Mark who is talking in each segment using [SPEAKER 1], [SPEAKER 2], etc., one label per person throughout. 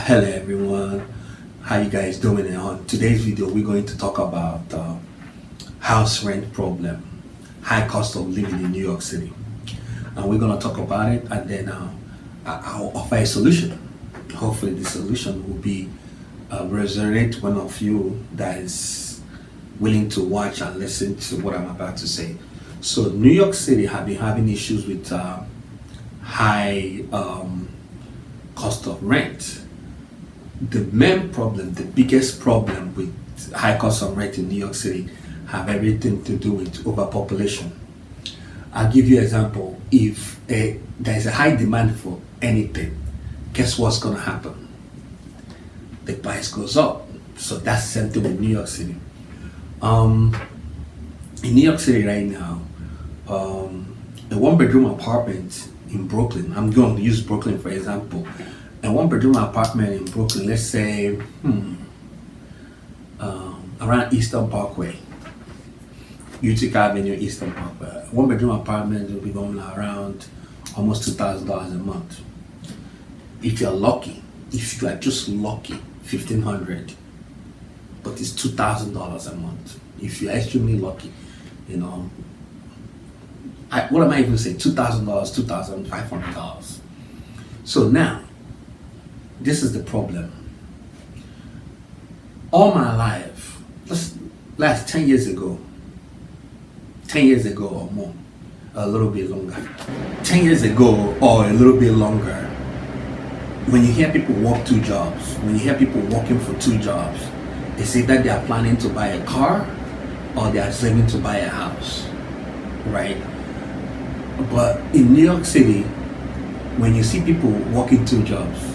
[SPEAKER 1] Hello everyone, how you guys doing? And on today's video we're going to talk about house rent problem, high cost of living in New York City, and we're going to talk about it, and then I'll offer a solution. Hopefully the solution will be resonate one of you that is willing to watch and listen to what I'm about to say. So New York City have been having issues with high cost of rent. The main problem, the biggest problem with high cost of rent in New York City have everything to do with overpopulation. I'll give you an example. If there's a high demand for anything, guess what's going to happen? The price goes up. So that's the same thing with New York City. In New York City right now, a one-bedroom apartment in Brooklyn, I'm going to use Brooklyn for example, a one-bedroom apartment in Brooklyn, let's say around Eastern Parkway, Utica Avenue, Eastern Parkway, one-bedroom apartment will be going around almost $2,000 a month. If you're lucky, if you are just lucky, $1,500, but it's $2,000 a month. If you're extremely lucky, what am I even saying? $2,000, $2,500. So now, this is the problem. All my life, last 10 years ago or more, a little bit longer, 10 years ago or a little bit longer, when you hear people work two jobs, when you hear people working for two jobs, they say that they are planning to buy a car or they are saving to buy a house, right? But in New York City, when you see people working two jobs,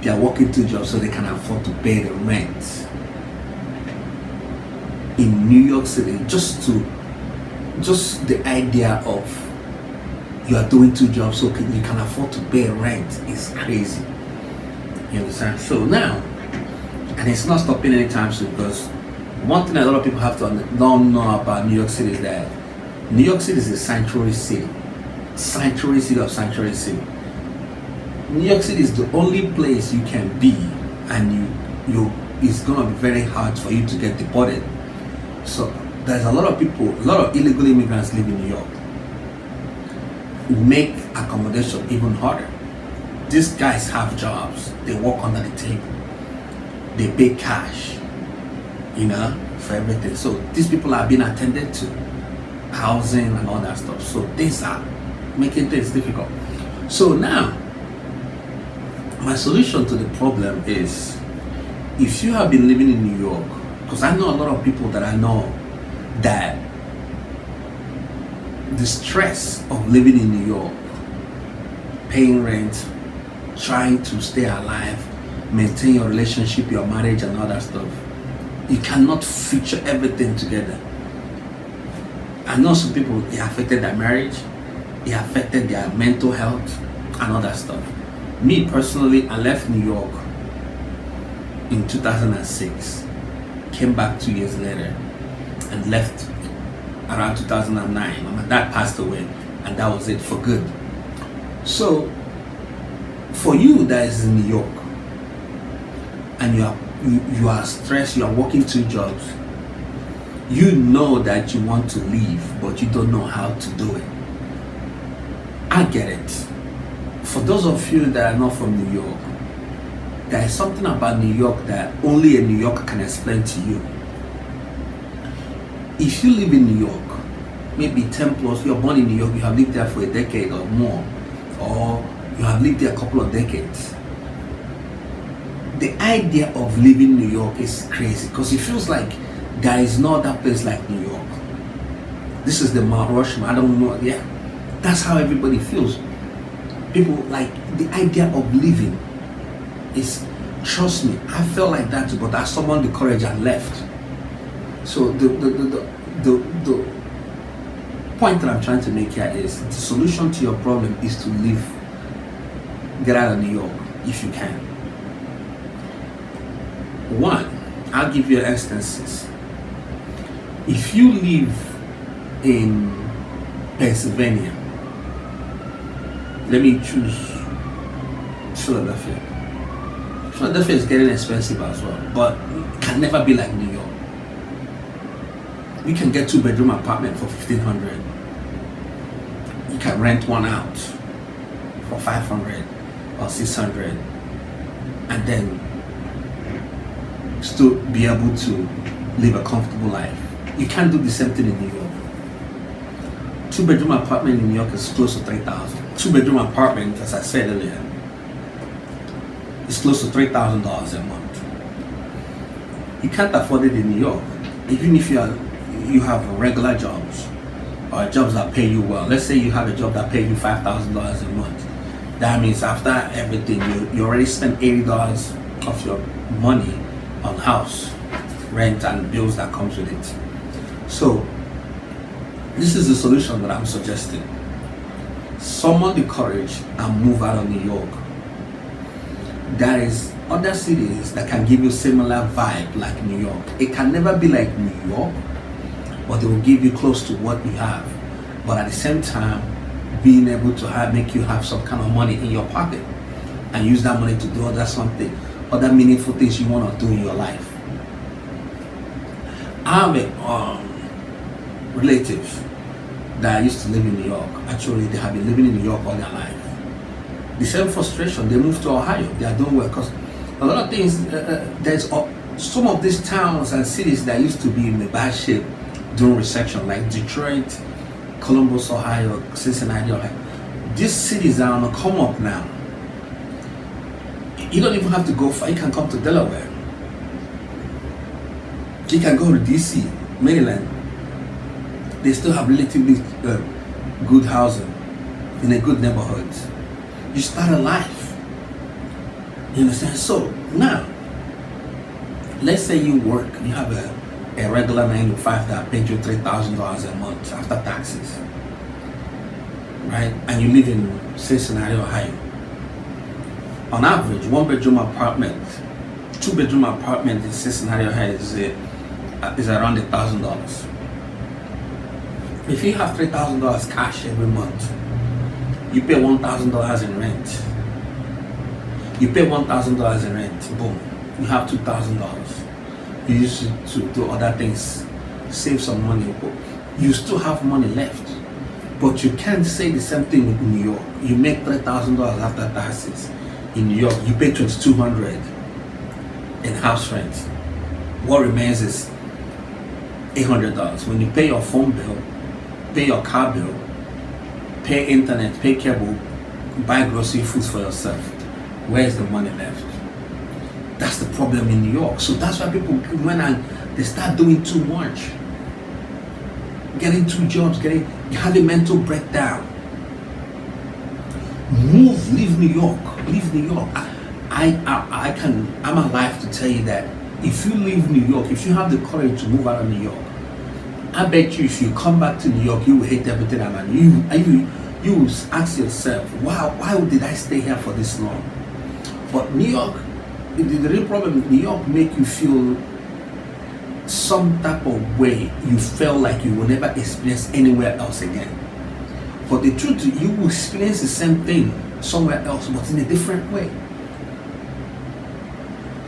[SPEAKER 1] they are working two jobs so they can afford to pay the rent. In New York City, just the idea of you are doing two jobs so you can afford to pay rent is crazy. You understand? So now, and it's not stopping anytime soon, because one thing a lot of people have to don't know about New York City is that New York City is a sanctuary city of sanctuary city. New York City is the only place you can be, and it's gonna be very hard for you to get deported. So there's a lot of illegal immigrants live in New York. Make accommodation even harder. These guys have jobs, they work under the table, they pay cash, for everything. So these people are being attended to, housing and all that stuff. So things are making things difficult. So now, my solution to the problem is, if you have been living in New York, because I know a lot of people that I know that the stress of living in New York, paying rent, trying to stay alive, maintain your relationship, your marriage and all that stuff, you cannot feature everything together. I know some people, it affected their marriage, it affected their mental health and all that stuff. Me personally, I left New York in 2006, came back 2 years later, and left around 2009. My dad passed away, and that was it for good. So, for you that is in New York, and you are stressed, you are working two jobs, you know that you want to leave, but you don't know how to do it. I get it. For those of you that are not from New York, there is something about New York that only a New Yorker can explain to you. If you live in New York, maybe 10 plus, you are born in New York, you have lived there for a decade or more, or you have lived there a couple of decades, the idea of living New York is crazy, because it feels like there is no other place like New York. This is the Mount Rushmore. I don't know. Yeah, that's how everybody feels. People like the idea of living is, trust me, I felt like that too, but I summoned the courage and left. So the point that I'm trying to make here is, the solution to your problem is to leave, get out of New York if you can. One, I'll give you instances. If you live in Pennsylvania, let me choose Philadelphia. Philadelphia is getting expensive as well, but it can never be like New York. You can get 2-bedroom apartment for $1,500. You can rent one out for $500 or $600, and then still be able to live a comfortable life. You can't do the same thing in New York. 2-bedroom apartment in New York is close to $3,000. 2-bedroom apartment, as I said earlier, is close to $3,000 a month. You can't afford it in New York, even if you have regular jobs or jobs that pay you well. Let's say you have a job that pays you $5,000 a month. That means after everything, you already spent $80 of your money on house rent and bills that comes with it. So this is the solution that I'm suggesting. Summon the courage and move out of New York. There is other cities that can give you similar vibe like New York. It can never be like New York, but it will give you close to what you have. But at the same time, being able to make you have some kind of money in your pocket and use that money to do other meaningful things you want to do in your life. I have relatives that used to live in New York. Actually, they have been living in New York all their life. The same frustration, they moved to Ohio. They are doing well because a lot of things, there's some of these towns and cities that used to be in a bad shape during recession, like Detroit, Columbus, Ohio, Cincinnati, Ohio. These cities are on a come up now. You don't even have to go far. You can come to Delaware. You can go to DC, Maryland. They still have relatively good housing in a good neighborhood. You start a life. You understand? So now, let's say you work, you have a regular 9 to 5 that pays you $3,000 a month after taxes, right? And you live in Cincinnati, Ohio. On average, 1-bedroom apartment, 2-bedroom apartment in Cincinnati, Ohio is around $1,000. If you have $3,000 cash every month, you pay $1,000 in rent. You pay $1,000 in rent, boom, you have $2,000. You use it to do other things, save some money. You still have money left. But you can't say the same thing in New York. You make $3,000 after taxes. In New York, you pay $2,200 in house rent. What remains is $800. When you pay your phone bill, pay your car bill, pay internet, pay cable, buy grocery foods for yourself, where's the money left? That's the problem in New York. So that's why people, when they start doing too much, getting 2 jobs, have a mental breakdown. Move, leave New York, leave New York. I'm alive to tell you that if you leave New York, if you have the courage to move out of New York, I bet you if you come back to New York, you will hate everything about you. You will ask yourself, wow, why did I stay here for this long? But New York, the real problem is New York make you feel some type of way you felt like you will never experience anywhere else again. But the truth is, you will experience the same thing somewhere else, but in a different way.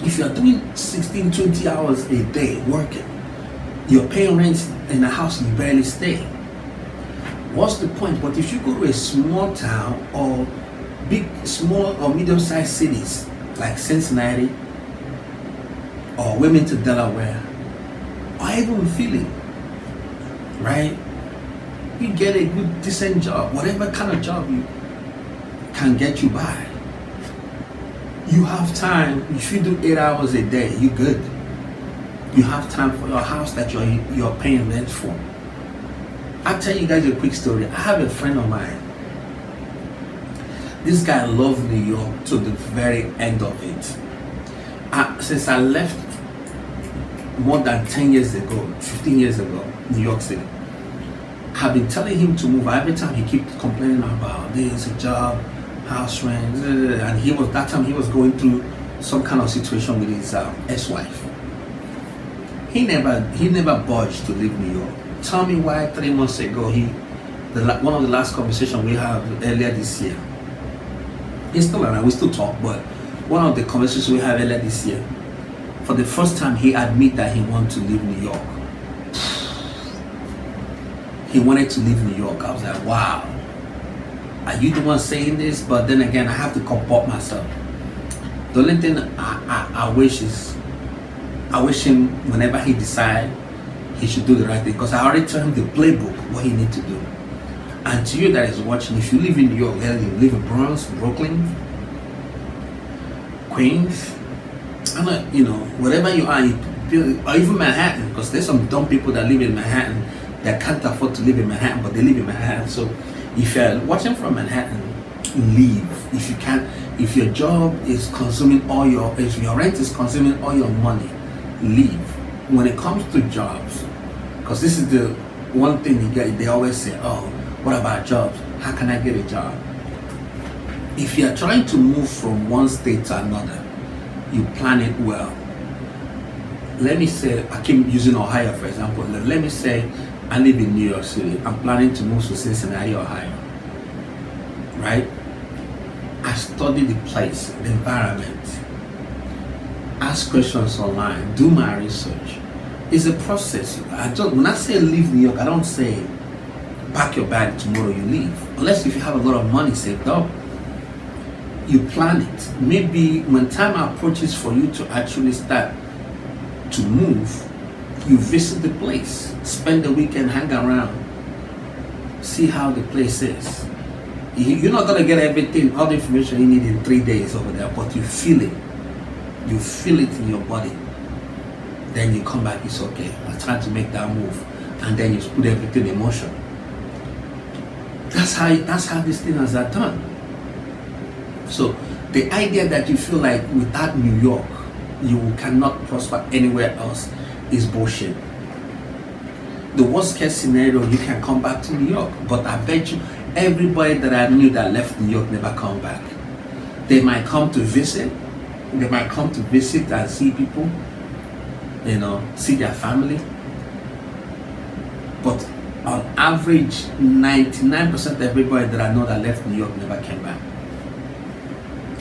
[SPEAKER 1] If you're doing 16, 20 hours a day working, you're paying rent in a house you barely stay. What's the point? But if you go to a small town or small or medium-sized cities like Cincinnati or Wilmington, Delaware, or even Philly, right? You get a good, decent job, whatever kind of job you can get you by. You have time. If you do 8 hours a day, you're good. You have time for your house that you're paying rent for. I'll tell you guys a quick story. I have a friend of mine. This guy loved New York to the very end of it. Since I left more than 10 years ago, 15 years ago, New York City, I've been telling him to move. Every time he keeps complaining about this, a job, house rent, and that time he was going through some kind of situation with his ex-wife. He never budged to leave New York. Tell me why 3 months ago, one of the last conversations we had earlier this year, he's still around, we still talk, but one of the conversations we had earlier this year, for the first time he admitted that he wanted to leave New York. He wanted to leave New York. I was like, wow, are you the one saying this? But then again, I have to comport myself. The only thing I wish is, I wish him, whenever he decide, he should do the right thing, because I already told him the playbook, what he need to do. And to you that is watching, if you live in New York, whether you live in Bronx, Brooklyn, Queens, I'm not, whatever you are, or even Manhattan, because there's some dumb people that live in Manhattan that can't afford to live in Manhattan, but they live in Manhattan. So if you're watching from Manhattan, leave. If you can't, if your job is consuming if your rent is consuming all your money, leave. When it comes to jobs, because this is the one thing they always say, oh, what about jobs? How can I get a job? If you're trying to move from one state to another, you plan it well. Let me say, I keep using Ohio for example. Let me say I live in New York City. I'm planning to move to Cincinnati, Ohio. Right? I study the place, the environment, ask questions online, do my research. It's a process. When I say leave New York, I don't say pack your bag tomorrow you leave. Unless if you have a lot of money saved up, you plan it. Maybe when time approaches for you to actually start to move, you visit the place, spend the weekend, hang around, see how the place is. You're not gonna get everything, all the information you need in 3 days over there, but you feel it. You feel it in your body. Then you come back, it's okay, I'm trying to make that move. And then you put everything in motion. That's how this thing is done. So the idea that you feel like without New York, you cannot prosper anywhere else is bullshit. The worst case scenario, you can come back to New York, but I bet you everybody that I knew that left New York never come back. They might come to visit, and see people, see their family. But on average, 99% of everybody that I know that left New York never came back.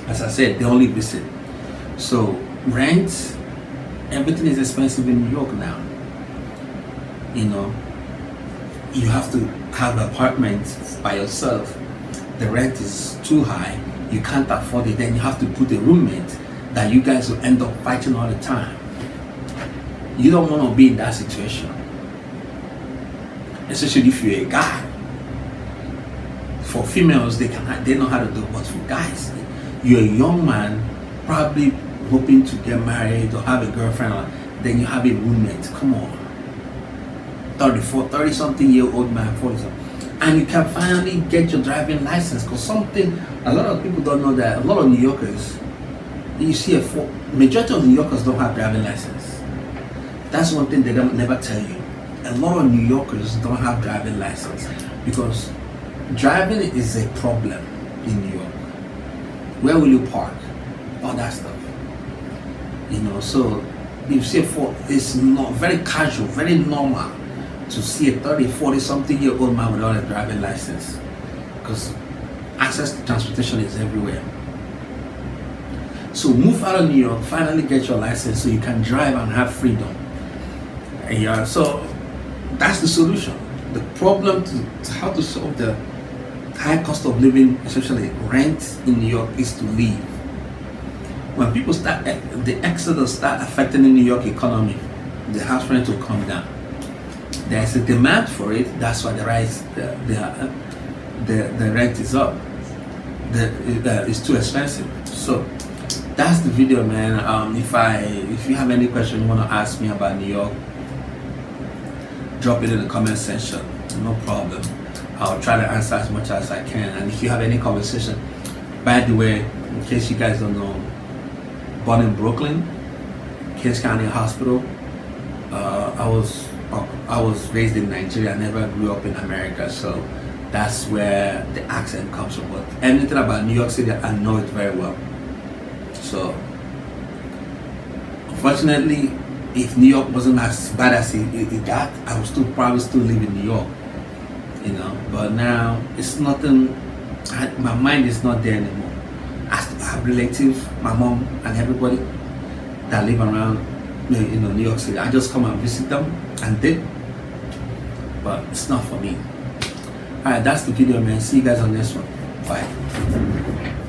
[SPEAKER 1] As I said, they only visit. So rent, everything is expensive in New York now. You have to have an apartment by yourself. The rent is too high. You can't afford it. Then you have to put a roommate that you guys will end up fighting all the time. You don't want to be in that situation, especially if you're a guy. For females, they know how to do it, but for guys, you're a young man, probably hoping to get married or have a girlfriend, then you have a roommate. Come on, 30 something year old man, 40 something, and you can finally get your driving license. Because something a lot of people don't know, that a lot of New Yorkers, you see majority of New Yorkers don't have driving license. That's one thing they don't never tell you. A lot of New Yorkers don't have driving license because driving is a problem in New York. Where will you park? All that stuff. So you see it's not very casual, very normal to see a 30, 40 something year old man without a driving license, because access to transportation is everywhere. So move out of New York, finally get your license so you can drive and have freedom. And so that's the solution. The problem to how to solve the high cost of living, especially rent in New York, is to leave. When people the exodus start affecting the New York economy, the house rent will come down. There's a demand for it. That's why the rent is up. It's too expensive. So that's the video, man. If you have any question you want to ask me about New York, drop it in the comment section. No problem. I'll try to answer as much as I can. And if you have any conversation, by the way, in case you guys don't know, born in Brooklyn, Kings County Hospital. I was raised in Nigeria. I never grew up in America, so that's where the accent comes from. But anything about New York City, I know it very well. So, unfortunately, if New York wasn't as bad as it got, I would probably still live in New York. But now it's nothing. My mind is not there anymore. have relatives, my mom and everybody that live around New York City. I just come and visit them and did, but it's not for me. Alright, that's the video, man. See you guys on this one. Bye.